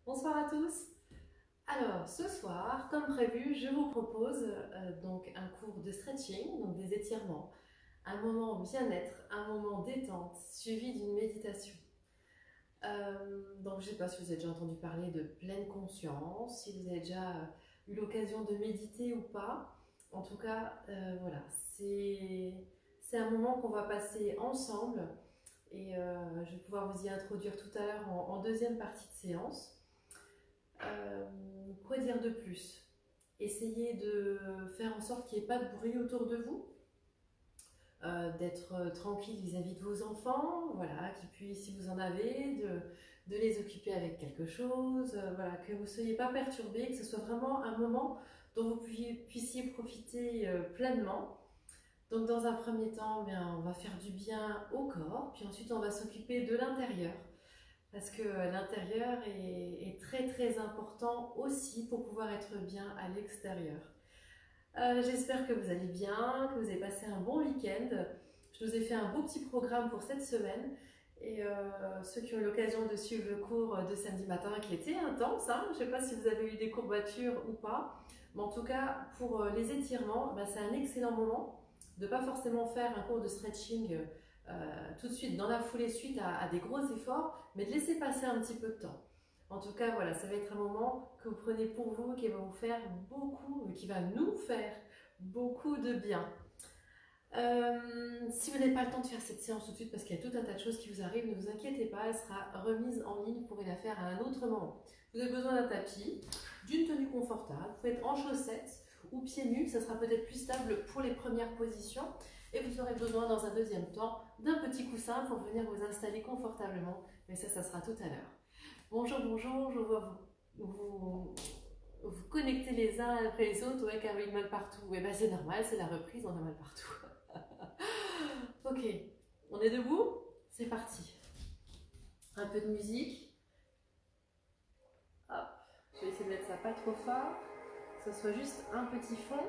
Bonsoir à tous. Alors, ce soir, comme prévu, je vous propose donc un cours de stretching, donc des étirements, un moment bien-être, un moment détente, suivi d'une méditation. Donc, je ne sais pas si vous avez déjà entendu parler de pleine conscience, si vous avez déjà eu l'occasion de méditer ou pas. En tout cas, voilà, c'est un moment qu'on va passer ensemble et je vais pouvoir vous y introduire tout à l'heure en deuxième partie de séance. Quoi dire de plus? Essayez de faire en sorte qu'il n'y ait pas de bruit autour de vous, d'être tranquille vis-à-vis de vos enfants, voilà, qu'ils puissent, si vous en avez, de les occuper avec quelque chose, voilà, que vous ne soyez pas perturbés, que ce soit vraiment un moment dont vous puissiez profiter pleinement. Donc dans un premier temps, bien, on va faire du bien au corps, puis ensuite on va s'occuper de l'intérieur. Parce que l'intérieur est très très important aussi pour pouvoir être bien à l'extérieur. J'espère que vous allez bien, que vous avez passé un bon week-end. Je vous ai fait un beau petit programme pour cette semaine. Et ceux qui ont eu l'occasion de suivre le cours de samedi matin, qui était intense, hein, je ne sais pas si vous avez eu des courbatures ou pas, mais en tout cas pour les étirements, bah, c'est un excellent moment de ne pas forcément faire un cours de stretching tout de suite, dans la foulée suite à des gros efforts, mais de laisser passer un petit peu de temps. En tout cas, voilà, ça va être un moment que vous prenez pour vous, qui va vous faire beaucoup, qui va nous faire beaucoup de bien. Si vous n'avez pas le temps de faire cette séance tout de suite parce qu'il y a tout un tas de choses qui vous arrivent, ne vous inquiétez pas, elle sera remise en ligne, vous pourrez la faire à un autre moment. Vous avez besoin d'un tapis, d'une tenue confortable, vous pouvez être en chaussettes ou pieds nus, ça sera peut-être plus stable pour les premières positions. Et vous aurez besoin dans un deuxième temps d'un petit coussin pour venir vous installer confortablement, mais ça sera tout à l'heure. Bonjour, bonjour, je vois vous connecter les uns après les autres, ouais, car il mal partout. Ouais, bah c'est normal, c'est la reprise, on a mal partout. Ok, on est debout? C'est parti. Un peu de musique. Hop, je vais essayer de mettre ça pas trop fort, que ce soit juste un petit fond.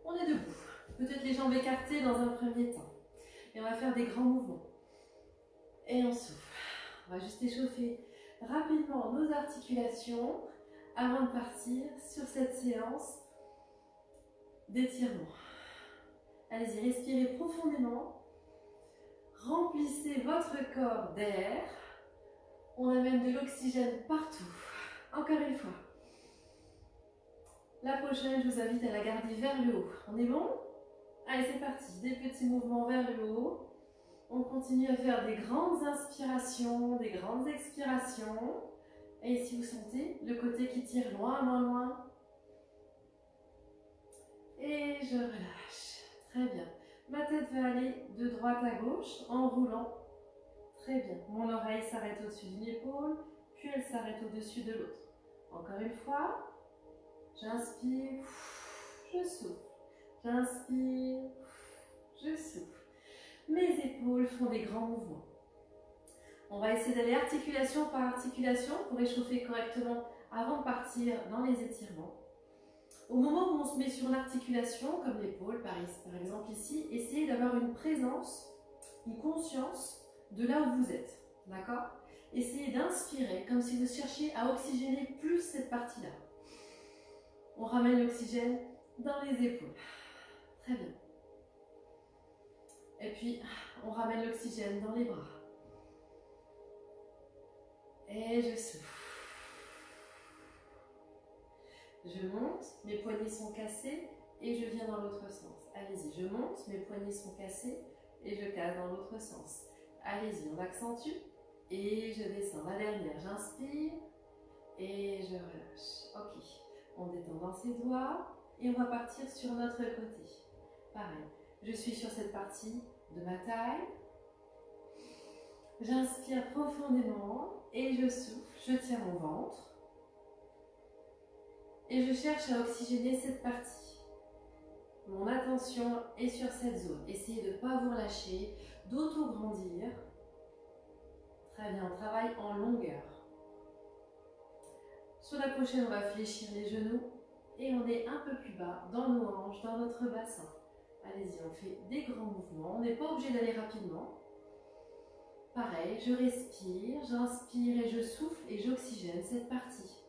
On est debout. Peut-être les jambes écartées dans un premier temps. Et on va faire des grands mouvements. Et on souffle. On va juste échauffer rapidement nos articulations avant de partir sur cette séance d'étirement. Allez-y, respirez profondément. Remplissez votre corps d'air. On amène de l'oxygène partout. Encore une fois. La prochaine, je vous invite à la garder vers le haut. On est bon? Allez, c'est parti. Des petits mouvements vers le haut. On continue à faire des grandes inspirations, des grandes expirations. Et si vous sentez le côté qui tire loin, loin, loin. Et je relâche. Très bien. Ma tête va aller de droite à gauche en roulant. Très bien. Mon oreille s'arrête au-dessus d'une épaule, puis elle s'arrête au-dessus de l'autre. Encore une fois. J'inspire, je souffle. J'inspire, je souffle. Mes épaules font des grands mouvements. On va essayer d'aller articulation par articulation pour échauffer correctement avant de partir dans les étirements. Au moment où on se met sur l'articulation, comme l'épaule par exemple ici, essayez d'avoir une présence, une conscience de là où vous êtes. D'accord? Essayez d'inspirer comme si vous cherchiez à oxygéner plus cette partie-là. On ramène l'oxygène dans les épaules. Très bien. Et puis, on ramène l'oxygène dans les bras. Et je souffle. Je monte, mes poignets sont cassés et je viens dans l'autre sens. Allez-y, je monte, mes poignets sont cassés et je casse dans l'autre sens. Allez-y, on accentue et je descends. La dernière, j'inspire et je relâche. Ok, on détend dans ses doigts et on va partir sur notre côté. Pareil, je suis sur cette partie de ma taille. J'inspire profondément et je souffle, je tiens mon ventre. Et je cherche à oxygéner cette partie. Mon attention est sur cette zone. Essayez de ne pas vous relâcher, d'auto-grandir. Très bien, on travaille en longueur. Sur la prochaine, on va fléchir les genoux et on est un peu plus bas dans nos hanches, dans notre bassin. Allez-y, on fait des grands mouvements. On n'est pas obligé d'aller rapidement. Pareil, je respire, j'inspire et je souffle et j'oxygène cette partie.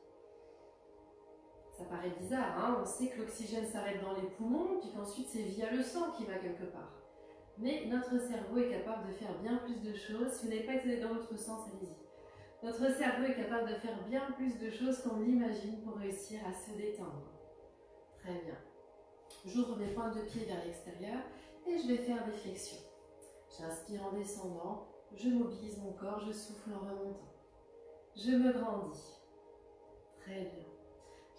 Ça paraît bizarre, hein? On sait que l'oxygène s'arrête dans les poumons, puis qu'ensuite c'est via le sang qui va quelque part. Mais notre cerveau est capable de faire bien plus de choses. Si vous n'avez pas été dans l'autre sens, allez-y. Notre cerveau est capable de faire bien plus de choses qu'on l'imagine pour réussir à se détendre. Très bien. J'ouvre mes pointes de pied vers l'extérieur et je vais faire des flexions. J'inspire en descendant, je mobilise mon corps, je souffle en remontant. Je me grandis. Très bien.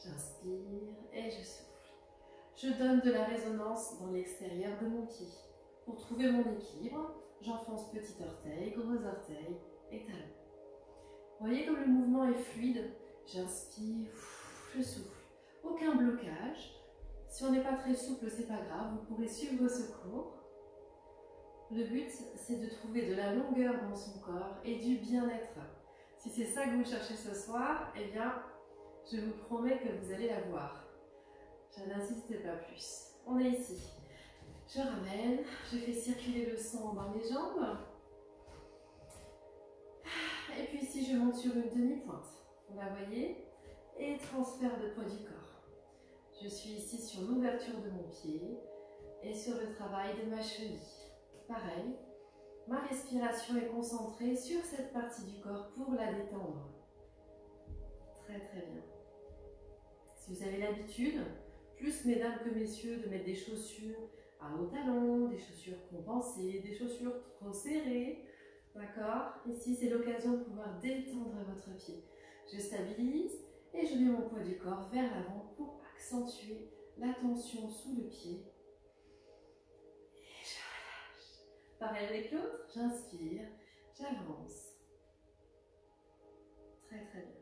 J'inspire et je souffle. Je donne de la résonance dans l'extérieur de mon pied. Pour trouver mon équilibre, j'enfonce petit orteil, gros orteil et talon. Vous voyez comme le mouvement est fluide. J'inspire, je souffle. Aucun blocage. Si on n'est pas très souple, c'est pas grave, vous pourrez suivre vos secours. Le but, c'est de trouver de la longueur dans son corps et du bien-être. Si c'est ça que vous cherchez ce soir, eh bien, je vous promets que vous allez la voir. Je n'insiste pas plus. On est ici. Je ramène, je fais circuler le sang dans les jambes. Et puis ici, je monte sur une demi-pointe. Vous la voyez? Et transfert de poids du corps. Je suis ici sur l'ouverture de mon pied et sur le travail de ma cheville. Pareil, ma respiration est concentrée sur cette partie du corps pour la détendre. Très très bien. Si vous avez l'habitude, plus mesdames que messieurs, de mettre des chaussures à hauts talons, des chaussures compensées, des chaussures trop serrées, d'accord? Ici, c'est l'occasion de pouvoir détendre votre pied. Je stabilise et je mets mon poids du corps vers l'avant pour accentuer la tension sous le pied. Et je relâche. Pareil avec l'autre, j'inspire, j'avance. Très très bien.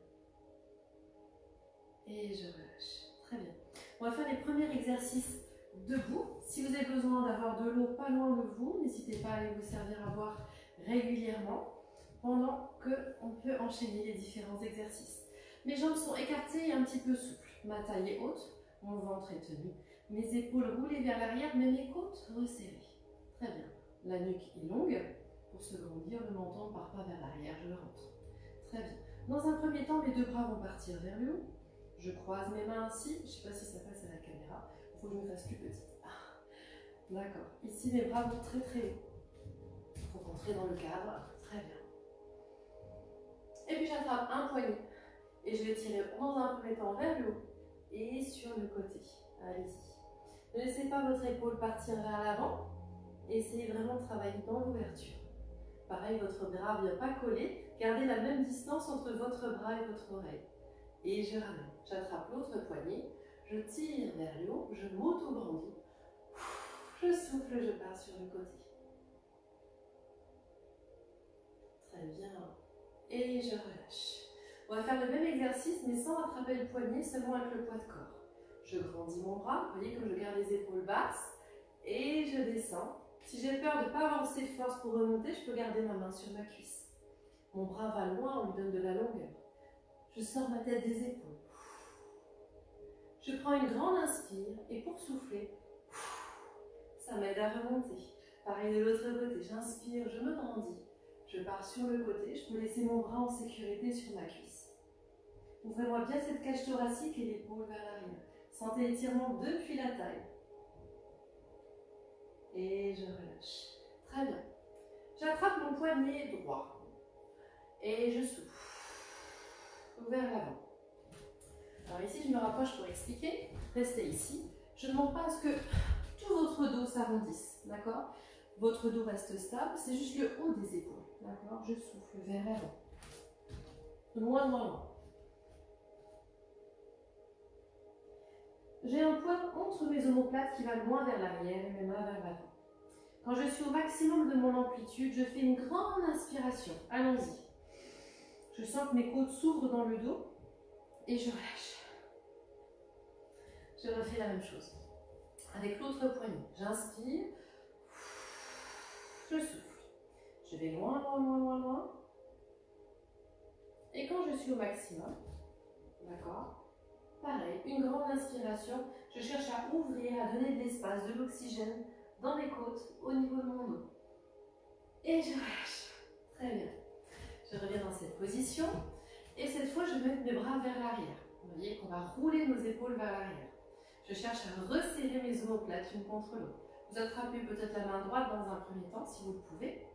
Et je relâche. Très bien. On va faire les premiers exercices debout. Si vous avez besoin d'avoir de l'eau pas loin de vous, n'hésitez pas à aller vous servir à boire régulièrement pendant qu'on peut enchaîner les différents exercices. Mes jambes sont écartées et un petit peu souples. Ma taille est haute, mon ventre est tenu, mes épaules roulées vers l'arrière, mais mes côtes resserrées. Très bien. La nuque est longue. Pour se grandir, le menton ne part pas vers l'arrière, je le rentre. Très bien. Dans un premier temps, mes deux bras vont partir vers le haut. Je croise mes mains ainsi. Je ne sais pas si ça passe à la caméra. Il faut que je me fasse plus petite. D'accord. Ici, mes bras vont très très haut. Il faut rentrer dans le cadre. Très bien. Et puis, j'attrape un poignet. Et je vais tirer dans un premier temps vers le haut et sur le côté. Allez-y. Ne laissez pas votre épaule partir vers l'avant. Essayez vraiment de travailler dans l'ouverture. Pareil, votre bras ne vient pas coller. Gardez la même distance entre votre bras et votre oreille. Et je ramène. J'attrape l'autre poignet. Je tire vers le haut. Je m'auto-grandis. Je souffle, je pars sur le côté. Très bien. Et je relâche. On va faire le même exercice, mais sans attraper le poignet, seulement avec le poids de corps. Je grandis mon bras. Vous voyez comme je garde les épaules basses. Et je descends. Si j'ai peur de ne pas avoir assez de force pour remonter, je peux garder ma main sur ma cuisse. Mon bras va loin, on lui donne de la longueur. Je sors ma tête des épaules. Je prends une grande inspire et pour souffler, ça m'aide à remonter. Pareil de l'autre côté, j'inspire, je me grandis. Je pars sur le côté, je peux laisser mon bras en sécurité sur ma cuisse. Ouvrez-moi bien cette cage thoracique et l'épaule vers l'arrière. Sentez l'étirement depuis la taille. Et je relâche. Très bien. J'attrape mon poignet droit. Et je souffle. Vers l'avant. Alors ici, je me rapproche pour expliquer. Restez ici. Je ne demande pas à ce que tout votre dos s'arrondisse. D'accord? Votre dos reste stable. C'est juste le haut des épaules. D'accord? Je souffle vers l'avant. Loin, loin, loin. J'ai un poids entre mes omoplates qui va loin vers l'arrière et mes mains vers l'avant. Quand je suis au maximum de mon amplitude, je fais une grande inspiration. Allons-y. Je sens que mes côtes s'ouvrent dans le dos et je relâche. Je refais la même chose. Avec l'autre poignet, j'inspire, je souffle. Je vais loin, loin, loin, loin, loin. Et quand je suis au maximum, d'accord, pareil, une grande inspiration, je cherche à ouvrir, à donner de l'espace, de l'oxygène dans mes côtes, au niveau de mon dos. Et je relâche. Très bien. Je reviens dans cette position. Et cette fois, je vais mettre mes bras vers l'arrière. Vous voyez qu'on va rouler nos épaules vers l'arrière. Je cherche à resserrer mes omoplates l'une contre l'autre. Vous attrapez peut-être la main droite dans un premier temps, si vous le pouvez.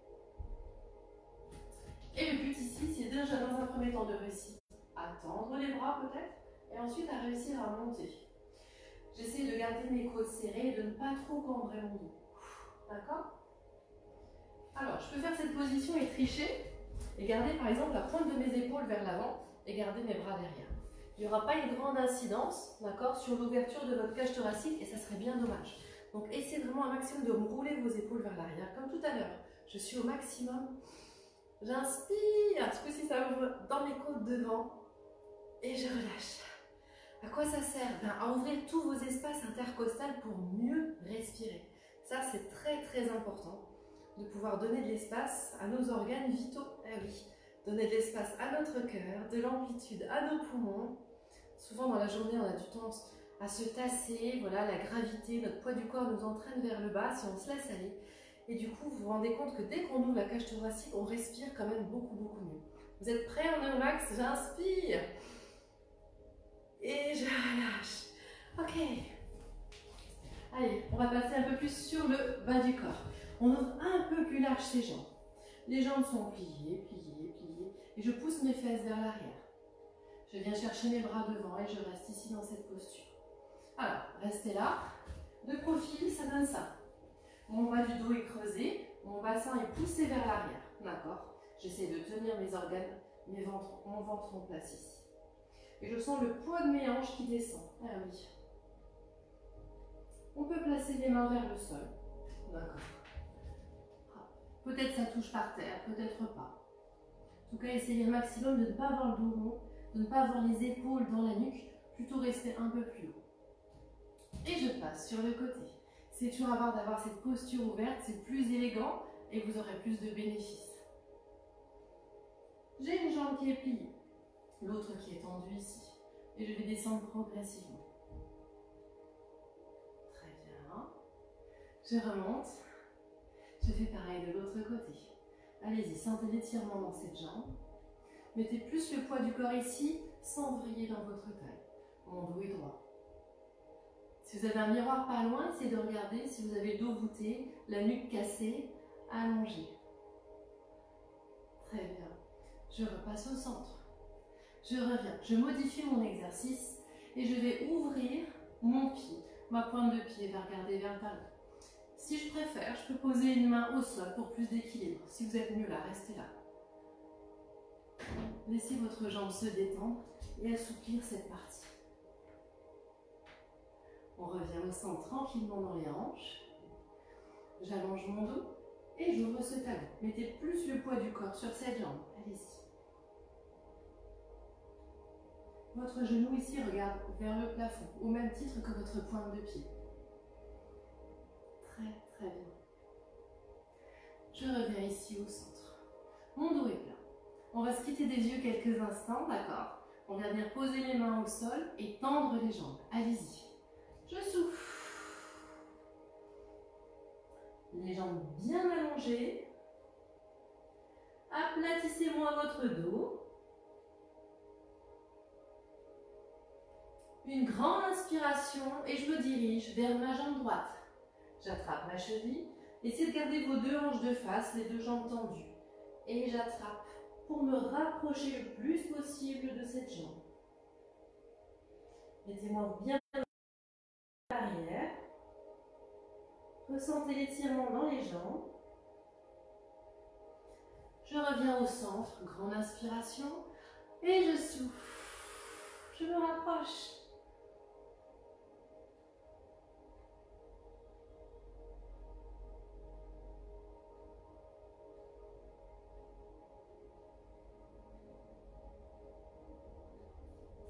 Et le but ici, c'est déjà dans un premier temps de réussir à tendre les bras peut-être, et ensuite à réussir à monter. J'essaie de garder mes côtes serrées et de ne pas trop cambrer mon dos. D'accord? Alors, je peux faire cette position et tricher, et garder par exemple la pointe de mes épaules vers l'avant, et garder mes bras derrière. Il n'y aura pas une grande incidence, d'accord, sur l'ouverture de votre cage thoracique, et ça serait bien dommage. Donc, essayez vraiment un maximum de rouler vos épaules vers l'arrière, comme tout à l'heure. Je suis au maximum. J'inspire, ce coup-ci ça ouvre dans mes côtes devant, et je relâche. À quoi ça sert? À ouvrir tous vos espaces intercostales pour mieux respirer. Ça, c'est très très important, de pouvoir donner de l'espace à nos organes vitaux. Eh oui, donner de l'espace à notre cœur, de l'amplitude à nos poumons. Souvent dans la journée, on a du temps à se tasser, voilà, la gravité, notre poids du corps nous entraîne vers le bas si on se laisse aller. Et du coup, vous vous rendez compte que dès qu'on ouvre la cage thoracique, on respire quand même beaucoup mieux. Vous êtes prêts? On est au max, j'inspire. Et je relâche. Ok. Allez, on va passer un peu plus sur le bas du corps. On ouvre un peu plus large ses jambes. Les jambes sont pliées, pliées, pliées. Et je pousse mes fesses vers l'arrière. Je viens chercher mes bras devant et je reste ici dans cette posture. Alors, restez là. De profil, ça donne ça. Mon bas du dos est creusé, mon bassin est poussé vers l'arrière. D'accord? J'essaie de tenir mes organes, mon ventre en place ici. Et je sens le poids de mes hanches qui descend. Ah oui. On peut placer les mains vers le sol. D'accord. Peut-être ça touche par terre, peut-être pas. En tout cas, essayez le maximum de ne pas avoir le dos rond, de ne pas avoir les épaules dans la nuque, plutôt rester un peu plus haut. Et je passe sur le côté. C'est toujours d'avoir cette posture ouverte, c'est plus élégant et vous aurez plus de bénéfices. J'ai une jambe qui est pliée, l'autre qui est tendue ici. Et je vais descendre progressivement. Très bien. Je remonte. Je fais pareil de l'autre côté. Allez-y, sentez l'étirement dans cette jambe. Mettez plus le poids du corps ici, sans vriller dans votre taille. Mon dos est droit. Si vous avez un miroir pas loin, essayez de regarder si vous avez le dos voûté, la nuque cassée, allongée. Très bien. Je repasse au centre. Je reviens. Je modifie mon exercice et je vais ouvrir mon pied. Ma pointe de pied va regarder vers le talon. Si je préfère, je peux poser une main au sol pour plus d'équilibre. Si vous êtes mieux là, restez là. Laissez votre jambe se détendre et assouplir cette partie. On revient au centre tranquillement dans les hanches. J'allonge mon dos et j'ouvre ce talon. Mettez plus le poids du corps sur cette jambe. Allez-y. Votre genou ici regarde vers le plafond, au même titre que votre pointe de pied. Très très bien. Je reviens ici au centre. Mon dos est plat. On va se quitter des yeux quelques instants, d'accord? On va venir poser les mains au sol et tendre les jambes. Allez-y. Je souffle. Les jambes bien allongées. Aplatissez-moi votre dos. Une grande inspiration et je me dirige vers ma jambe droite. J'attrape ma cheville. Essayez de garder vos deux hanches de face, les deux jambes tendues. Et j'attrape pour me rapprocher le plus possible de cette jambe. Mettez-moi bien à l'arrière. Ressentez l'étirement dans les jambes. Je reviens au centre, grande inspiration. Et je souffle. Je me rapproche.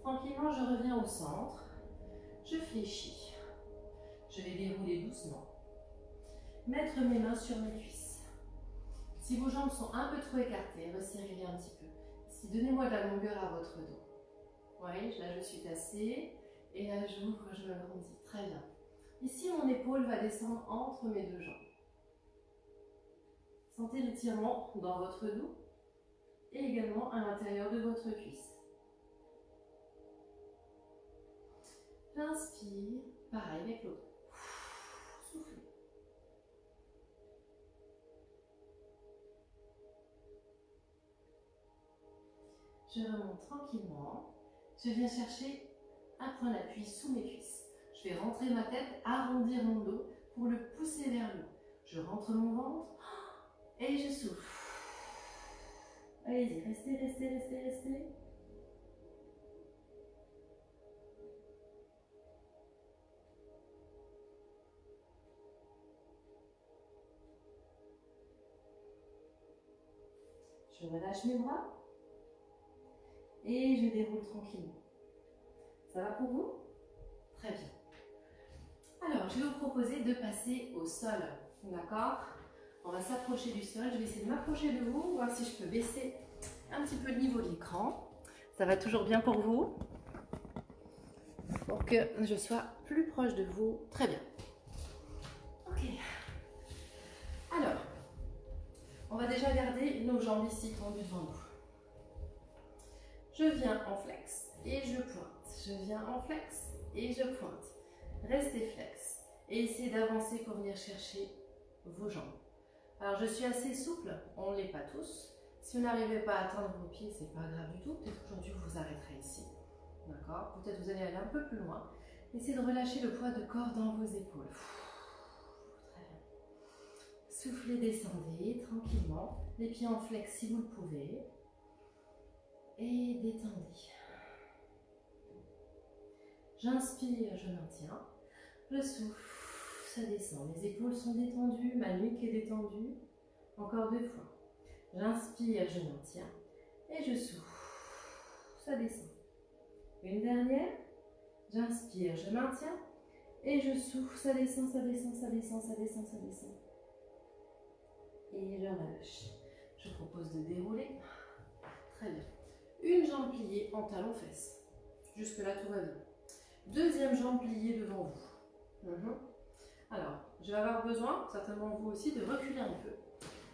Tranquillement, je reviens au centre. Je fléchis. Je vais dérouler doucement. Mettre mes mains sur mes cuisses. Si vos jambes sont un peu trop écartées, resserrez-les un petit peu. Si donnez-moi de la longueur à votre dos. Oui, là je suis tassée. Et là j'ouvre, je me grandis. Très bien. Ici, mon épaule va descendre entre mes deux jambes. Sentez l'étirement dans votre dos. et également à l'intérieur de votre cuisse. J'inspire, pareil avec l'autre. Soufflez. Je remonte tranquillement. Je viens chercher un point d'appui sous mes cuisses. Je vais rentrer ma tête, arrondir mon dos pour le pousser vers le haut. Je rentre mon ventre et je souffle. Allez-y, restez, restez, restez, restez. Je relâche mes bras et je déroule tranquillement. Ça va pour vous? Très bien. Alors, je vais vous proposer de passer au sol. D'accord? On va s'approcher du sol. Je vais essayer de m'approcher de vous, voir si je peux baisser un petit peu le niveau de l'écran. Ça va toujours bien pour vous? Pour que je sois plus proche de vous. Très bien. Ok. Alors, on va déjà garder nos jambes ici tendues devant nous. Je viens en flex et je pointe. Je viens en flex et je pointe. Restez flex et essayez d'avancer pour venir chercher vos jambes. Alors je suis assez souple, on ne l'est pas tous. Si vous n'arrivez pas à atteindre vos pieds, c'est pas grave du tout. Peut-être qu'aujourd'hui vous vous arrêterez ici. D'accord? Peut-être vous allez aller un peu plus loin. Essayez de relâcher le poids de corps dans vos épaules. Très bien. Soufflez, descendez tranquillement. Les pieds en flex si vous le pouvez. Et détendez. J'inspire, je maintiens. Je souffle, ça descend. Les épaules sont détendues, ma nuque est détendue. Encore 2 fois. J'inspire, je maintiens. Et je souffle, ça descend. Une dernière. J'inspire, je maintiens. Et je souffle, ça descend, ça descend, ça descend, ça descend, ça descend. Et je relâche. Je propose de dérouler. Très bien. Une jambe pliée en talon-fesse. Jusque-là, tout va bien. Deuxième jambe pliée devant vous. Alors, je vais avoir besoin, certainement vous aussi, de reculer un peu.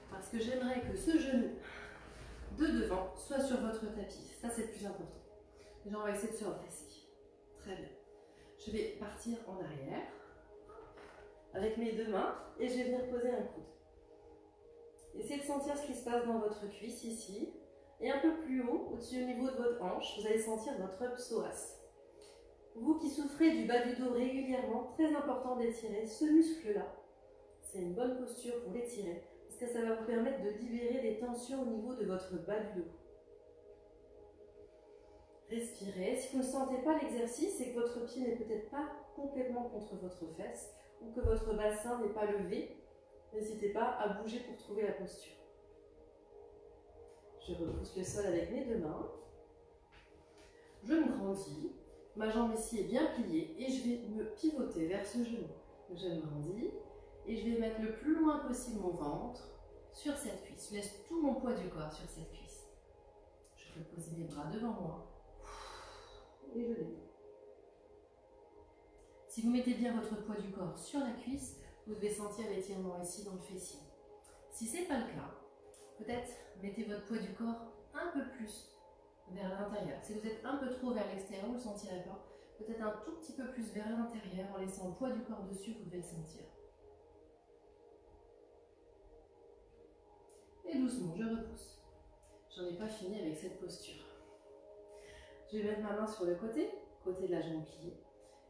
Parce que j'aimerais que ce genou de devant soit sur votre tapis. Ça, c'est le plus important. Déjà, on va essayer de se redresser. Très bien. Je vais partir en arrière avec mes 2 mains et je vais venir poser un coude. Essayez de sentir ce qui se passe dans votre cuisse ici. Et un peu plus haut, au-dessus au niveau de votre hanche, vous allez sentir votre psoas. Vous qui souffrez du bas du dos régulièrement, très important d'étirer ce muscle-là. C'est une bonne posture pour l'étirer, parce que ça va vous permettre de libérer des tensions au niveau de votre bas du dos. Respirez. Si vous ne sentez pas l'exercice et que votre pied n'est peut-être pas complètement contre votre fesse, ou que votre bassin n'est pas levé, n'hésitez pas à bouger pour trouver la posture. Je repousse le sol avec mes 2 mains. Je me grandis. Ma jambe ici est bien pliée et je vais me pivoter vers ce genou. Je me grandis et je vais mettre le plus loin possible mon ventre sur cette cuisse. Je laisse tout mon poids du corps sur cette cuisse. Je peux poser mes bras devant moi et je détends. Si vous mettez bien votre poids du corps sur la cuisse, vous devez sentir l'étirement ici dans le fessier. Si ce n'est pas le cas, peut-être mettez votre poids du corps un peu plus vers l'intérieur. Si vous êtes un peu trop vers l'extérieur, vous ne le sentirez pas. Peut-être un tout petit peu plus vers l'intérieur, en laissant le poids du corps dessus, vous devez le sentir. Et doucement, je repousse. J'en ai pas fini avec cette posture. Je vais mettre ma main sur le côté de la jambe pliée,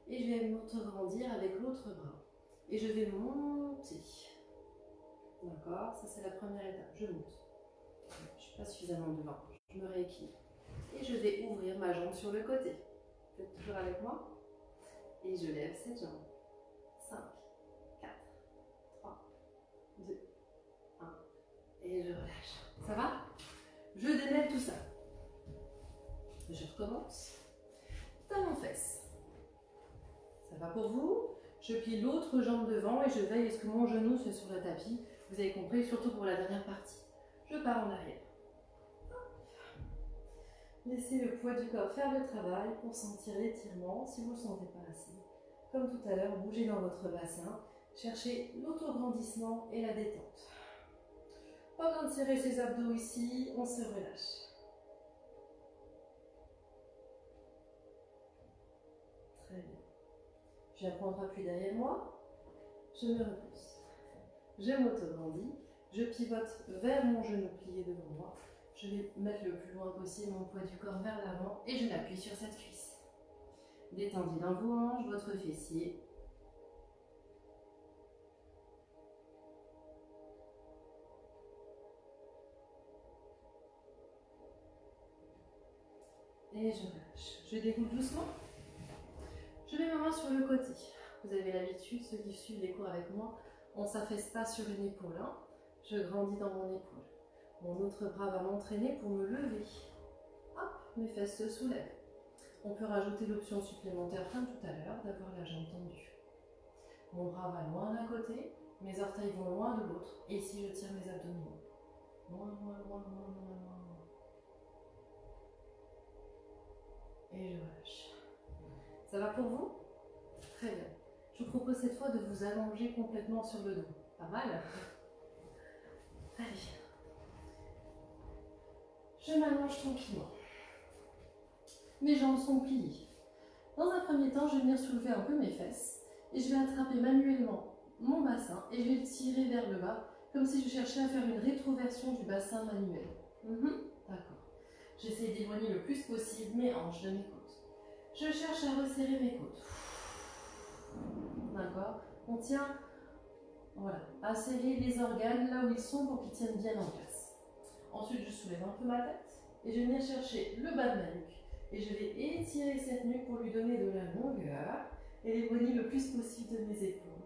et je vais m'auto-grandir avec l'autre bras. Et je vais monter. D'accord? Ça, c'est la première étape. Je monte. Je ne suis pas suffisamment devant. Je me rééquilibre. Et je vais ouvrir ma jambe sur le côté. Vous êtes toujours avec moi? Et je lève cette jambe. 5, 4, 3, 2, 1. Et je relâche. Ça va? Je démêle tout ça. Je recommence. Talon-fesse. Ça va pour vous? Je plie l'autre jambe devant et je veille à ce que mon genou soit sur le tapis. Vous avez compris, surtout pour la dernière partie. Je pars en arrière. Laissez le poids du corps faire le travail pour sentir l'étirement si vous ne le sentez pas assez. Comme tout à l'heure, bougez dans votre bassin. Cherchez l'autograndissement et la détente. Pas besoin de serrer ses abdos ici, on se relâche. Très bien. Je viens prendre appui derrière moi. Je me repousse. Je m'auto-grandis. Je pivote vers mon genou plié devant moi. Je vais mettre le plus loin possible mon poids du corps vers l'avant et je l'appuie sur cette cuisse. Détendez dans vos hanches, votre fessier. Et je relâche. Je déroule doucement. Je mets ma main sur le côté. Vous avez l'habitude, ceux qui suivent les cours avec moi, on ne s'affaisse pas sur une épaule. Hein. Je grandis dans mon épaule. Mon autre bras va m'entraîner pour me lever. Hop, mes fesses se soulèvent. On peut rajouter l'option supplémentaire comme tout à l'heure d'avoir la jambe tendue. Mon bras va loin d'un côté, mes orteils vont loin de l'autre. Et ici, je tire mes abdominaux. Loin, loin, loin, loin, loin, loin. Et je relâche. Ça va pour vous? Très bien. Je vous propose cette fois de vous allonger complètement sur le dos. Pas mal? Allez. Je m'allonge tranquillement. Mes jambes sont pliées. Dans un premier temps, je vais venir soulever un peu mes fesses et je vais attraper manuellement mon bassin et je vais le tirer vers le bas comme si je cherchais à faire une rétroversion du bassin manuel. D'accord. J'essaie d'éloigner le plus possible mes hanches de mes côtes. Je cherche à resserrer mes côtes. D'accord. On tient, voilà, à serrer les organes là où ils sont pour qu'ils tiennent bien en place. Ensuite, je soulève un peu ma tête et je vais venir chercher le bas de ma nuque. Et je vais étirer cette nuque pour lui donner de la longueur et l'éloigner le plus possible de mes épaules.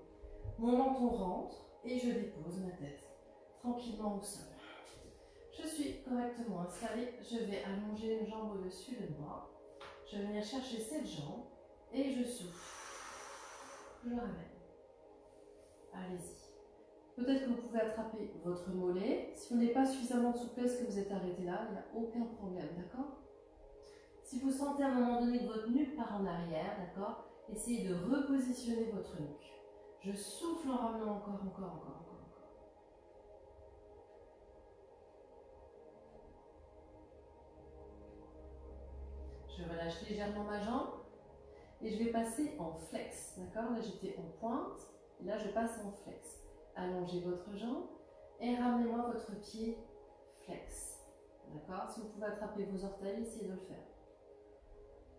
Mon menton rentre et je dépose ma tête tranquillement au sol. Je suis correctement installée. Je vais allonger une jambe au-dessus de moi. Je vais venir chercher cette jambe et je souffle. Je ramène. Allez-y. Peut-être que vous pouvez attraper votre mollet. Si vous n'avez pas suffisamment de souplesse que vous êtes arrêté là, il n'y a aucun problème, d'accord? Si vous sentez à un moment donné que votre nuque part en arrière, d'accord, essayez de repositionner votre nuque. Je souffle en ramenant encore. Je relâche légèrement ma jambe et je vais passer en flex, d'accord? Là j'étais en pointe, et là je passe en flex. Allongez votre jambe et ramenez-moi votre pied flex, d'accord? Si vous pouvez attraper vos orteils, essayez de le faire.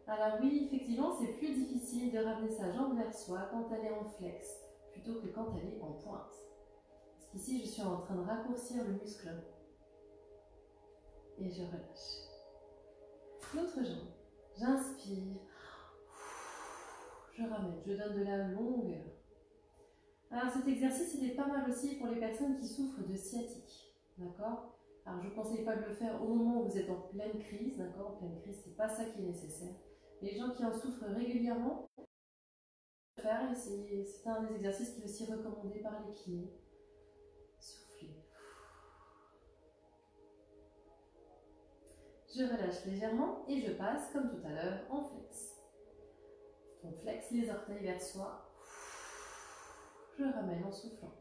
Alors oui, effectivement, c'est plus difficile de ramener sa jambe vers soi quand elle est en flex, plutôt que quand elle est en pointe. Parce qu'ici, je suis en train de raccourcir le muscle. Et je relâche. L'autre jambe. J'inspire. Je ramène, je donne de la longueur. Alors cet exercice, il est pas mal aussi pour les personnes qui souffrent de sciatique. D'accord? Alors je ne conseille pas de le faire au moment où vous êtes en pleine crise. D'accord? En pleine crise, c'est pas ça qui est nécessaire. Les gens qui en souffrent régulièrement, faire, et c'est un des exercices qui est aussi recommandé par les kinés. Soufflez. Je relâche légèrement et je passe, comme tout à l'heure, en flex. On flexe les orteils vers soi. Je ramène en soufflant.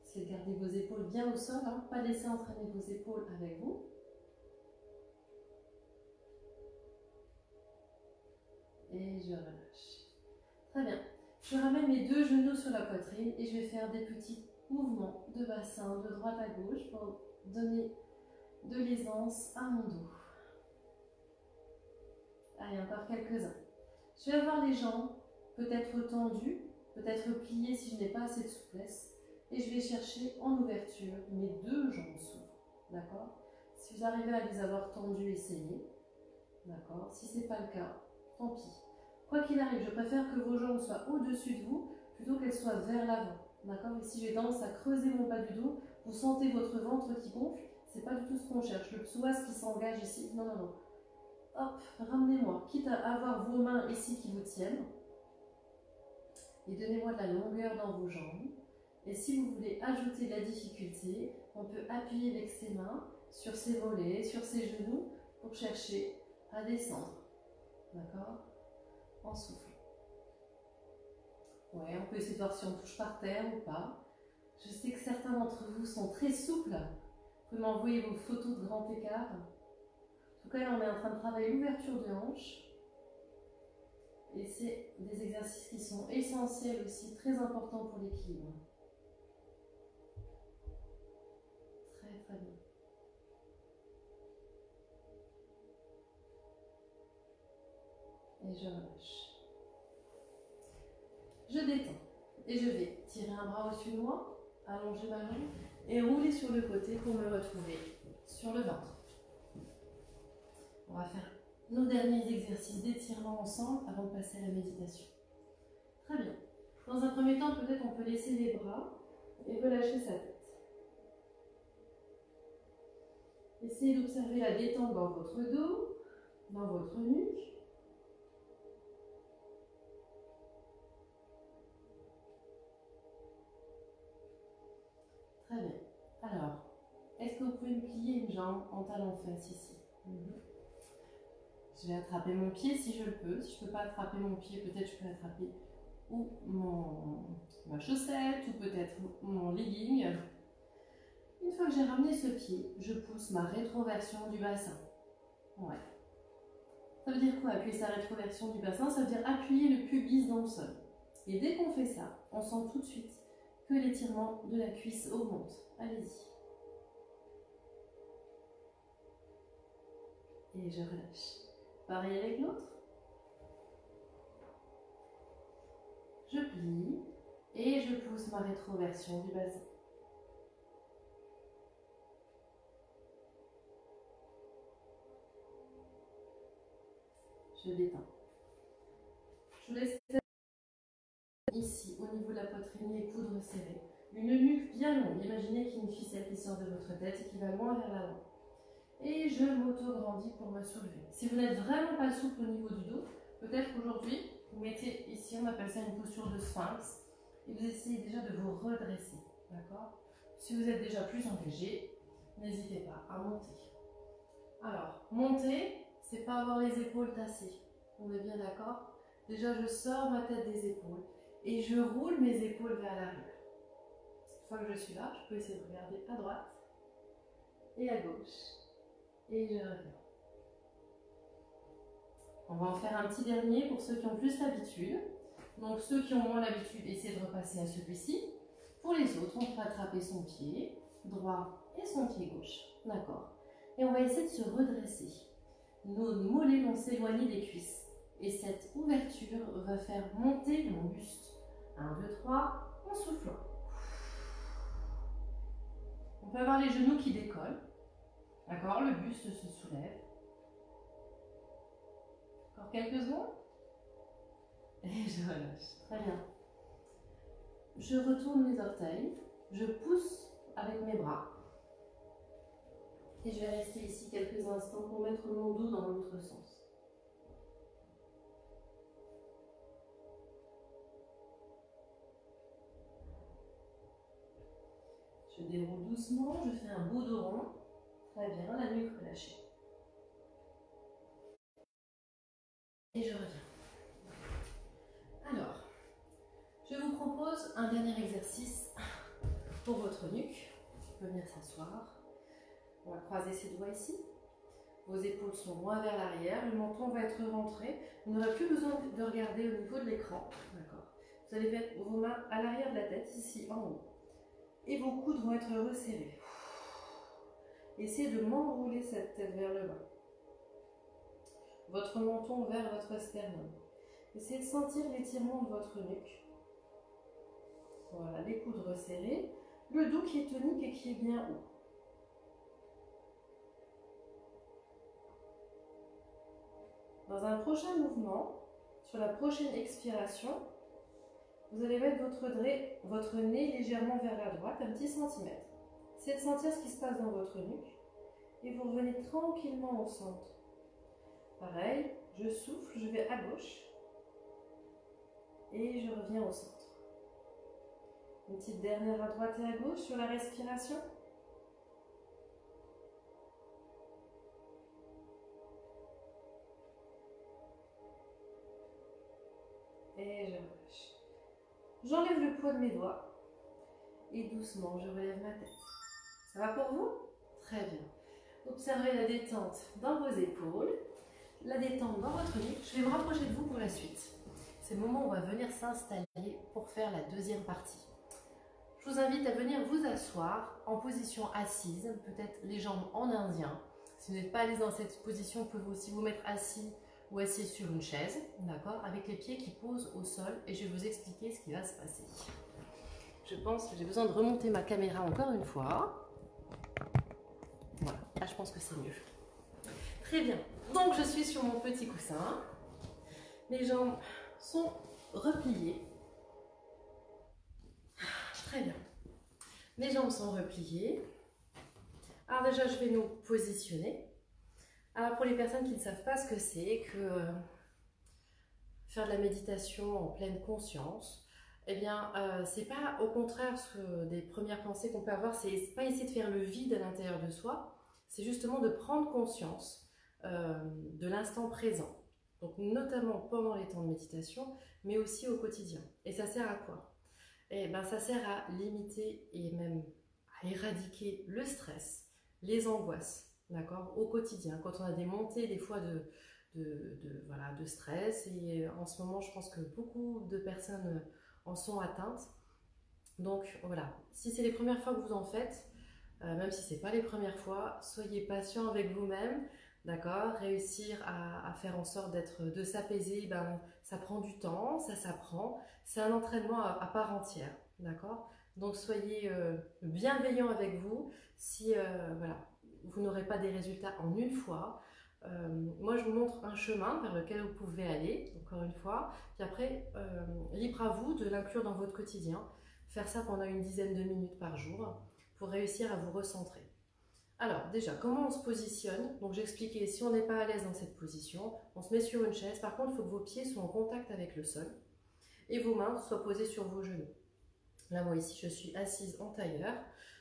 Essayez de garder vos épaules bien au sol, hein, pas laisser entraîner vos épaules avec vous. Et je relâche. Très bien. Je ramène mes deux genoux sur la poitrine et je vais faire des petits mouvements de bassin de droite à gauche pour donner de l'aisance à mon dos. Allez, encore quelques-uns. Je vais avoir les jambes peut-être tendues, peut-être pliées si je n'ai pas assez de souplesse. Et je vais chercher en ouverture, mes deux jambes s'ouvrent. D'accord? Si vous arrivez à les avoir tendues, essayez. D'accord? Si ce n'est pas le cas, tant pis. Quoi qu'il arrive, je préfère que vos jambes soient au-dessus de vous plutôt qu'elles soient vers l'avant. D'accord? Et si j'ai tendance à creuser mon bas du dos, vous sentez votre ventre qui gonfle, c'est pas du tout ce qu'on cherche. Le psoas qui s'engage ici, non. Hop, ramenez-moi, quitte à avoir vos mains ici qui vous tiennent. Et donnez-moi de la longueur dans vos jambes. Et si vous voulez ajouter de la difficulté, on peut appuyer avec ses mains sur ses mollets, sur ses genoux, pour chercher à descendre. D'accord? En soufflant. Ouais, on peut essayer de voir si on touche par terre ou pas. Je sais que certains d'entre vous sont très souples. Vous pouvez m'envoyer vos photos de grand écart. En tout cas, là, on est en train de travailler l'ouverture de hanche. Et c'est des exercices qui sont essentiels aussi, très importants pour l'équilibre. Très très bien. Et je relâche. Je détends. Et je vais tirer un bras au-dessus de moi, allonger ma jambe et rouler sur le côté pour me retrouver sur le ventre. On va faire nos derniers exercices d'étirement ensemble avant de passer à la méditation. Très bien. Dans un premier temps, peut-être on peut laisser les bras et relâcher sa tête. Essayez d'observer la détente dans votre dos, dans votre nuque. Très bien. Alors, est-ce que vous pouvez me plier une jambe en talon-fesse ici? Je vais attraper mon pied si je le peux. Si je ne peux pas attraper mon pied, peut-être je peux attraper ou ma chaussette ou peut-être mon legging. Une fois que j'ai ramené ce pied, je pousse ma rétroversion du bassin. Ouais. Ça veut dire quoi, appuyer sa rétroversion du bassin? Ça veut dire appuyer le pubis dans le sol. Et dès qu'on fait ça, on sent tout de suite que l'étirement de la cuisse augmente. Allez-y. Et je relâche. Pareil avec l'autre. Je plie et je pousse ma rétroversion du bassin. Je détends. Je vous laisse ici, au niveau de la poitrine, les coudes resserrés. Une nuque bien longue. Imaginez qu'il y a une ficelle qui sort de votre tête et qui va loin vers l'avant. Et je m'auto-grandis pour me soulever. Si vous n'êtes vraiment pas souple au niveau du dos, peut-être qu'aujourd'hui, vous mettez ici, on appelle ça une posture de sphinx, et vous essayez déjà de vous redresser. D'accord? Si vous êtes déjà plus engagé, n'hésitez pas à monter. Alors, monter, c'est pas avoir les épaules tassées. On est bien d'accord? Déjà, je sors ma tête des épaules et je roule mes épaules vers l'arrière. Une fois que je suis là, je peux essayer de regarder à droite et à gauche. Et je reviens. On va en faire un petit dernier pour ceux qui ont plus l'habitude. Donc ceux qui ont moins l'habitude, essayez de repasser à celui-ci. Pour les autres, on peut attraper son pied droit et son pied gauche. D'accord. Et on va essayer de se redresser. Nos mollets vont s'éloigner des cuisses. Et cette ouverture va faire monter mon buste. 1, 2, 3, en soufflant. On peut avoir les genoux qui décollent. D'accord, le buste se soulève. Encore quelques secondes. Et je relâche. Très bien. Je retourne les orteils. Je pousse avec mes bras. Et je vais rester ici quelques instants pour mettre mon dos dans l'autre sens. Je déroule doucement. Je fais un beau dos rond. Très bien, la nuque relâchée. Et je reviens. Alors, je vous propose un dernier exercice pour votre nuque. On peut venir s'asseoir. On va croiser ses doigts ici. Vos épaules sont loin vers l'arrière. Le menton va être rentré. Vous n'aurez plus besoin de regarder au niveau de l'écran. D'accord. Vous allez mettre vos mains à l'arrière de la tête, ici en haut. Et vos coudes vont être resserrés. Essayez de m'enrouler cette tête vers le bas. Votre menton vers votre sternum. Essayez de sentir l'étirement de votre nuque. Voilà, les coudes resserrés. Le dos qui est tonique et qui est bien haut. Dans un prochain mouvement, sur la prochaine expiration, vous allez mettre votre nez légèrement vers la droite, un petit centimètre. C'est de sentir ce qui se passe dans votre nuque. Et vous revenez tranquillement au centre. Pareil, je souffle, je vais à gauche. Et je reviens au centre. Une petite dernière à droite et à gauche sur la respiration. Et je relâche. J'enlève le poids de mes doigts. et doucement, je relève ma tête. Ça va pour vous? Très bien. Observez la détente dans vos épaules, la détente dans votre nuque. Je vais me rapprocher de vous pour la suite. C'est le moment où on va venir s'installer pour faire la deuxième partie. Je vous invite à venir vous asseoir en position assise, peut-être les jambes en indien. Si vous n'êtes pas à l'aise dans cette position, vous pouvez aussi vous mettre assis ou assis sur une chaise, d'accord, avec les pieds qui posent au sol, et je vais vous expliquer ce qui va se passer. Je pense que j'ai besoin de remonter ma caméra encore une fois. Voilà, là je pense que c'est mieux. Très bien, donc je suis sur mon petit coussin. Mes jambes sont repliées. Très bien. Mes jambes sont repliées. Alors déjà, je vais nous positionner. Alors pour les personnes qui ne savent pas ce que c'est que faire de la méditation en pleine conscience, eh bien, c'est pas au contraire des premières pensées qu'on peut avoir, c'est pas essayer de faire le vide à l'intérieur de soi, c'est justement de prendre conscience de l'instant présent. Donc notamment pendant les temps de méditation, mais aussi au quotidien. Et ça sert à quoi? Eh bien, ça sert à limiter et même à éradiquer le stress, les angoisses, d'accord, au quotidien. Quand on a des montées des fois voilà, de stress, et en ce moment, je pense que beaucoup de personnes en sont atteintes. Donc voilà, si c'est les premières fois que vous en faites, même si ce n'est pas les premières fois, soyez patient avec vous-même, d'accord. Réussir à faire en sorte de s'apaiser, ben, ça prend du temps, ça s'apprend, c'est un entraînement à part entière, d'accord. Donc soyez bienveillant avec vous. Si voilà, vous n'aurez pas des résultats en une fois, moi je vous montre un chemin vers lequel vous pouvez aller, encore une fois, puis après, libre à vous de l'inclure dans votre quotidien, faire ça pendant une dizaine de minutes par jour, pour réussir à vous recentrer. Alors déjà, comment on se positionne? Donc j'ai expliqué, si on n'est pas à l'aise dans cette position, on se met sur une chaise. Par contre, il faut que vos pieds soient en contact avec le sol et vos mains soient posées sur vos genoux. Là, moi ici, je suis assise en tailleur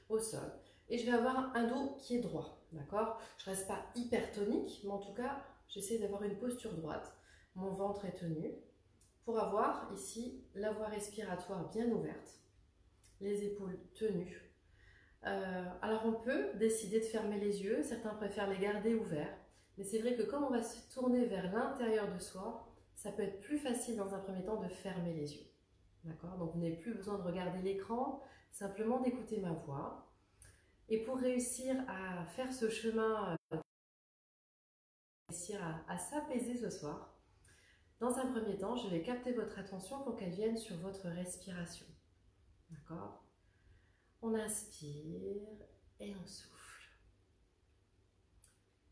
au sol et je vais avoir un dos qui est droit, d'accord? Je ne reste pas hyper tonique, mais en tout cas, j'essaie d'avoir une posture droite. Mon ventre est tenu pour avoir ici la voie respiratoire bien ouverte, les épaules tenues. Alors on peut décider de fermer les yeux, certains préfèrent les garder ouverts, mais c'est vrai que comme on va se tourner vers l'intérieur de soi, ça peut être plus facile dans un premier temps de fermer les yeux. D'accord? Donc vous n'avez plus besoin de regarder l'écran, simplement d'écouter ma voix. Et pour réussir à faire ce chemin, réussir à s'apaiser ce soir, dans un premier temps, je vais capter votre attention pour qu'elle vienne sur votre respiration. D'accord? On inspire et on souffle.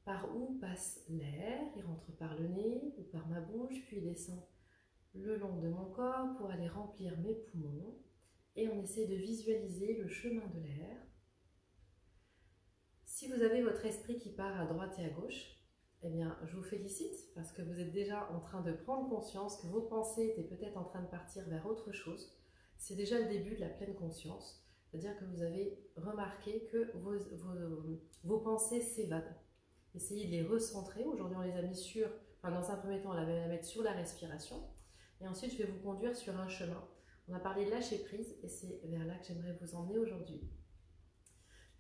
Par où passe l'air? Il rentre par le nez ou par ma bouche, puis il descend le long de mon corps pour aller remplir mes poumons. Et on essaie de visualiser le chemin de l'air. Si vous avez votre esprit qui part à droite et à gauche, eh bien, je vous félicite parce que vous êtes déjà en train de prendre conscience que vos pensées étaient peut-être en train de partir vers autre chose. C'est déjà le début de la pleine conscience. C'est-à-dire que vous avez remarqué que vos pensées s'évadent. Essayez de les recentrer. Aujourd'hui, on les a mis sur, dans un premier temps, on va la mettre sur la respiration. Et ensuite, je vais vous conduire sur un chemin. On a parlé de lâcher prise et c'est vers là que j'aimerais vous emmener aujourd'hui.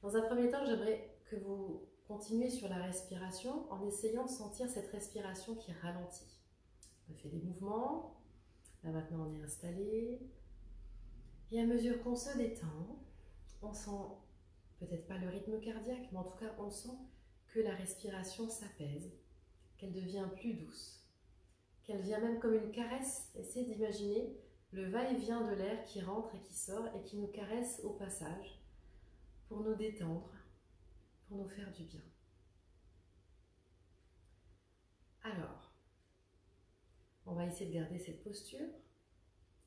Dans un premier temps, j'aimerais que vous continuiez sur la respiration en essayant de sentir cette respiration qui ralentit. On a fait des mouvements. Là, maintenant, on est installé. Et à mesure qu'on se détend, on sent peut-être pas le rythme cardiaque, mais en tout cas, on sent que la respiration s'apaise, qu'elle devient plus douce, qu'elle vient même comme une caresse. Essayez d'imaginer le va-et-vient de l'air qui rentre et qui sort et qui nous caresse au passage pour nous détendre, pour nous faire du bien. Alors, on va essayer de garder cette posture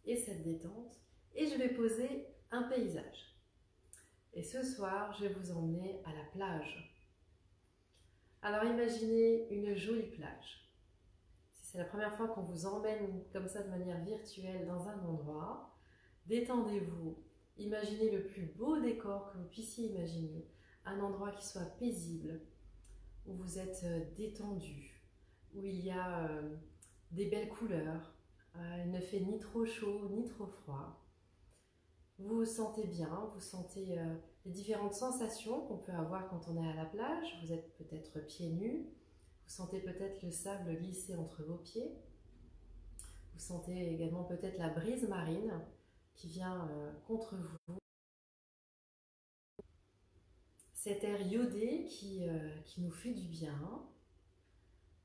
et cette détente et je vais poser un paysage. Et ce soir, je vais vous emmener à la plage. Alors imaginez une jolie plage. Si c'est la première fois qu'on vous emmène comme ça de manière virtuelle dans un endroit, détendez-vous, imaginez le plus beau décor que vous puissiez imaginer, un endroit qui soit paisible, où vous êtes détendu, où il y a des belles couleurs, il ne fait ni trop chaud ni trop froid. Vous vous sentez bien, vous sentez les différentes sensations qu'on peut avoir quand on est à la plage. Vous êtes peut-être pieds nus, vous sentez peut-être le sable glisser entre vos pieds. Vous sentez également peut-être la brise marine qui vient contre vous. Cet air iodé qui nous fait du bien.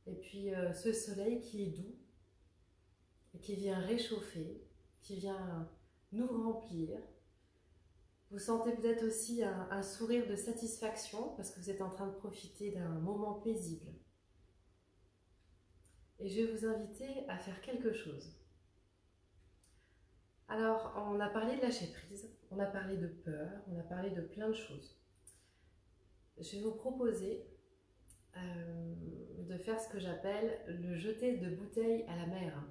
Et puis ce soleil qui est doux et qui vient réchauffer, qui vient nous remplir. Vous sentez peut-être aussi un sourire de satisfaction parce que vous êtes en train de profiter d'un moment paisible. Et je vais vous inviter à faire quelque chose. Alors, on a parlé de lâcher prise, on a parlé de peur, on a parlé de plein de choses. Je vais vous proposer de faire ce que j'appelle le jeter de bouteille à la mer.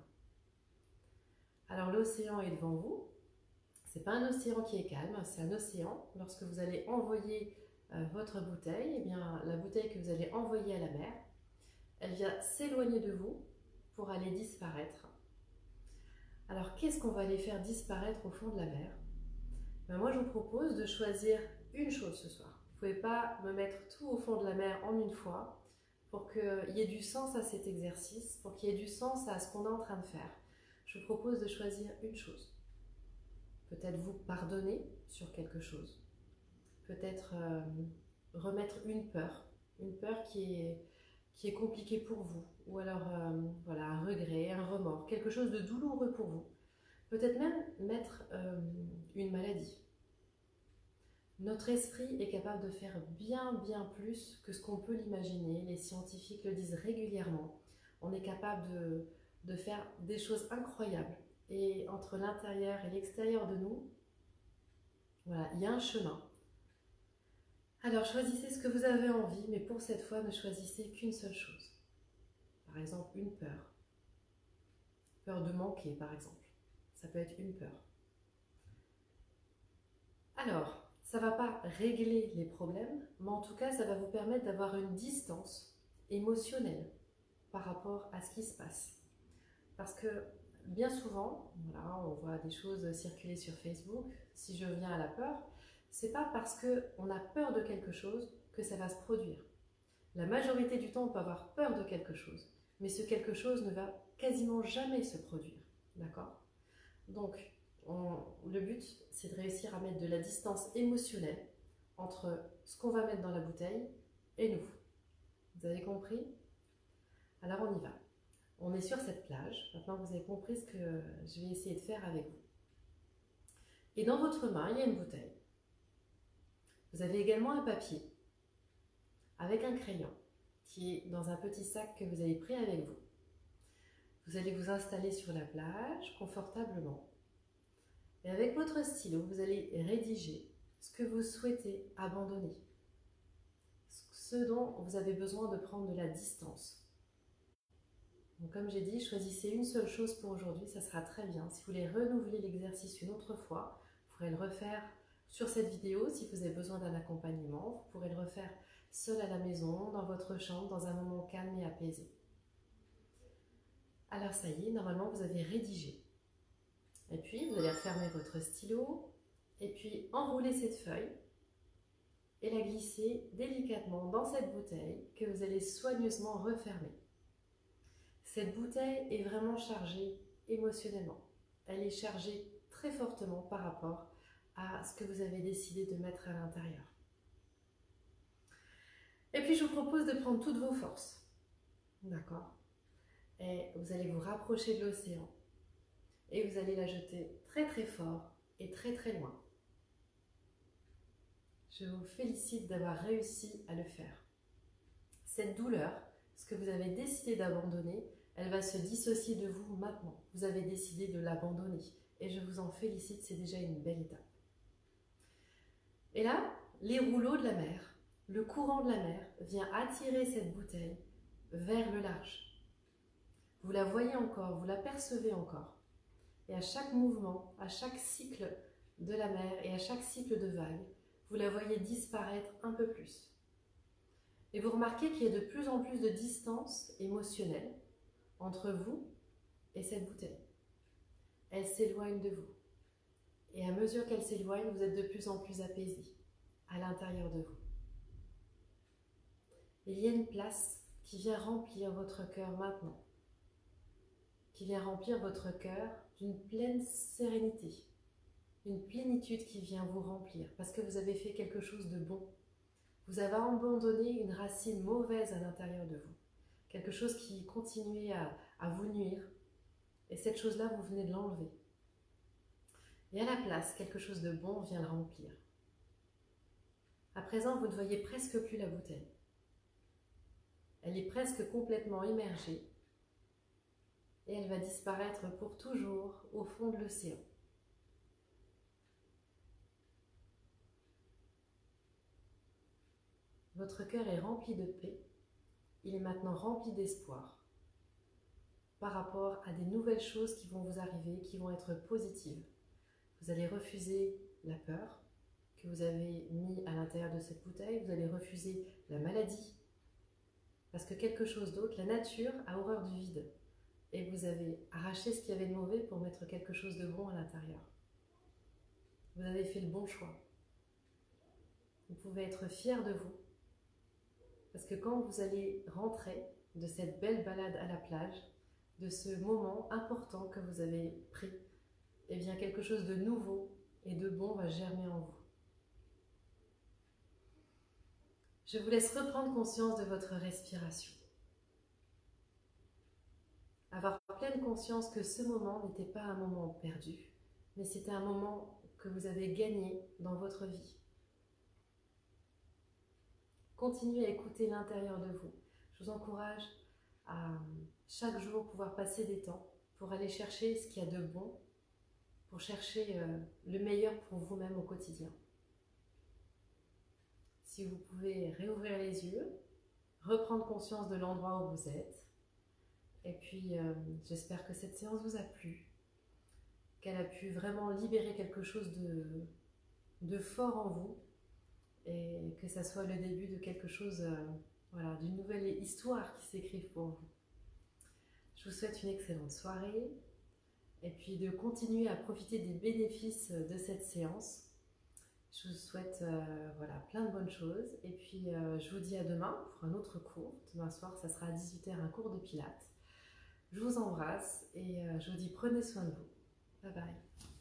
Alors, l'océan est devant vous. Ce n'est pas un océan qui est calme, c'est un océan. Lorsque vous allez envoyer votre bouteille, eh bien, la bouteille que vous allez envoyer à la mer, elle vient s'éloigner de vous pour aller disparaître. Alors, qu'est-ce qu'on va aller faire disparaître au fond de la mer? Ben, moi, je vous propose de choisir une chose ce soir. Vous ne pouvez pas me mettre tout au fond de la mer en une fois pour qu'il y ait du sens à cet exercice, pour qu'il y ait du sens à ce qu'on est en train de faire. Je vous propose de choisir une chose. Peut-être vous pardonner sur quelque chose. Peut-être remettre une peur qui est compliquée pour vous. Ou alors voilà, un regret, un remords, quelque chose de douloureux pour vous. Peut-être même mettre une maladie. Notre esprit est capable de faire bien plus que ce qu'on peut l'imaginer. Les scientifiques le disent régulièrement. On est capable de faire des choses incroyables. Et entre l'intérieur et l'extérieur de nous, voilà, il y a un chemin. Alors choisissez ce que vous avez envie, mais pour cette fois, ne choisissez qu'une seule chose. Par exemple, une peur. Peur de manquer, par exemple. Ça peut être une peur. Alors, ça ne va pas régler les problèmes, mais en tout cas, ça va vous permettre d'avoir une distance émotionnelle par rapport à ce qui se passe. Parce que bien souvent, voilà, on voit des choses circuler sur Facebook. Si je viens à la peur, c'est pas parce qu'on a peur de quelque chose que ça va se produire. La majorité du temps, on peut avoir peur de quelque chose, mais ce quelque chose ne va quasiment jamais se produire. D'accord? Donc, le but, c'est de réussir à mettre de la distance émotionnelle entre ce qu'on va mettre dans la bouteille et nous. Vous avez compris? Alors on y va. On est sur cette plage. Maintenant, vous avez compris ce que je vais essayer de faire avec vous. Et dans votre main, il y a une bouteille. Vous avez également un papier avec un crayon qui est dans un petit sac que vous avez pris avec vous. Vous allez vous installer sur la plage confortablement. Et avec votre stylo, vous allez rédiger ce que vous souhaitez abandonner. Ce dont vous avez besoin de prendre de la distance. Donc, comme j'ai dit, choisissez une seule chose pour aujourd'hui, ça sera très bien. Si vous voulez renouveler l'exercice une autre fois, vous pourrez le refaire sur cette vidéo. Si vous avez besoin d'un accompagnement, vous pourrez le refaire seul à la maison, dans votre chambre, dans un moment calme et apaisé. Alors ça y est, normalement vous avez rédigé. Et puis vous allez refermer votre stylo et puis enrouler cette feuille et la glisser délicatement dans cette bouteille que vous allez soigneusement refermer. Cette bouteille est vraiment chargée émotionnellement. Elle est chargée très fortement par rapport à ce que vous avez décidé de mettre à l'intérieur. Et puis je vous propose de prendre toutes vos forces. D'accord? Et vous allez vous rapprocher de l'océan. Et vous allez la jeter très fort et très loin. Je vous félicite d'avoir réussi à le faire. Cette douleur, ce que vous avez décidé d'abandonner, elle va se dissocier de vous maintenant. Vous avez décidé de l'abandonner. Et je vous en félicite, c'est déjà une belle étape. Et là, les rouleaux de la mer, le courant de la mer vient attirer cette bouteille vers le large. Vous la voyez encore, vous la percevez encore. Et à chaque mouvement, à chaque cycle de la mer et à chaque cycle de vague, vous la voyez disparaître un peu plus. Et vous remarquez qu'il y a de plus en plus de distance émotionnelle entre vous et cette bouteille. Elle s'éloigne de vous. Et à mesure qu'elle s'éloigne, vous êtes de plus en plus apaisé à l'intérieur de vous. Il y a une place qui vient remplir votre cœur maintenant, qui vient remplir votre cœur d'une pleine sérénité, une plénitude qui vient vous remplir parce que vous avez fait quelque chose de bon. Vous avez abandonné une racine mauvaise à l'intérieur de vous, quelque chose qui continuait à vous nuire, et cette chose-là, vous venez de l'enlever. Et à la place, quelque chose de bon vient le remplir. À présent, vous ne voyez presque plus la bouteille. Elle est presque complètement immergée et elle va disparaître pour toujours au fond de l'océan. Votre cœur est rempli de paix, il est maintenant rempli d'espoir par rapport à des nouvelles choses qui vont vous arriver, qui vont être positives. Vous allez refuser la peur que vous avez mis à l'intérieur de cette bouteille, vous allez refuser la maladie, parce que quelque chose d'autre, la nature a horreur du vide, et vous avez arraché ce qu'il y avait de mauvais pour mettre quelque chose de bon à l'intérieur. Vous avez fait le bon choix. Vous pouvez être fier de vous, parce que quand vous allez rentrer de cette belle balade à la plage, de ce moment important que vous avez pris, eh bien quelque chose de nouveau et de bon va germer en vous. Je vous laisse reprendre conscience de votre respiration. Avoir pleine conscience que ce moment n'était pas un moment perdu, mais c'était un moment que vous avez gagné dans votre vie. Continuez à écouter l'intérieur de vous. Je vous encourage à chaque jour pouvoir passer des temps pour aller chercher ce qu'il y a de bon, pour chercher le meilleur pour vous-même au quotidien. Si vous pouvez réouvrir les yeux, reprendre conscience de l'endroit où vous êtes, et puis j'espère que cette séance vous a plu, qu'elle a pu vraiment libérer quelque chose de fort en vous, et que ça soit le début de quelque chose, voilà, d'une nouvelle histoire qui s'écrive pour vous. Je vous souhaite une excellente soirée, et puis de continuer à profiter des bénéfices de cette séance. Je vous souhaite voilà, plein de bonnes choses, et puis je vous dis à demain pour un autre cours. Demain soir, ça sera à 18 h un cours de pilates. Je vous embrasse et je vous dis prenez soin de vous. Bye bye.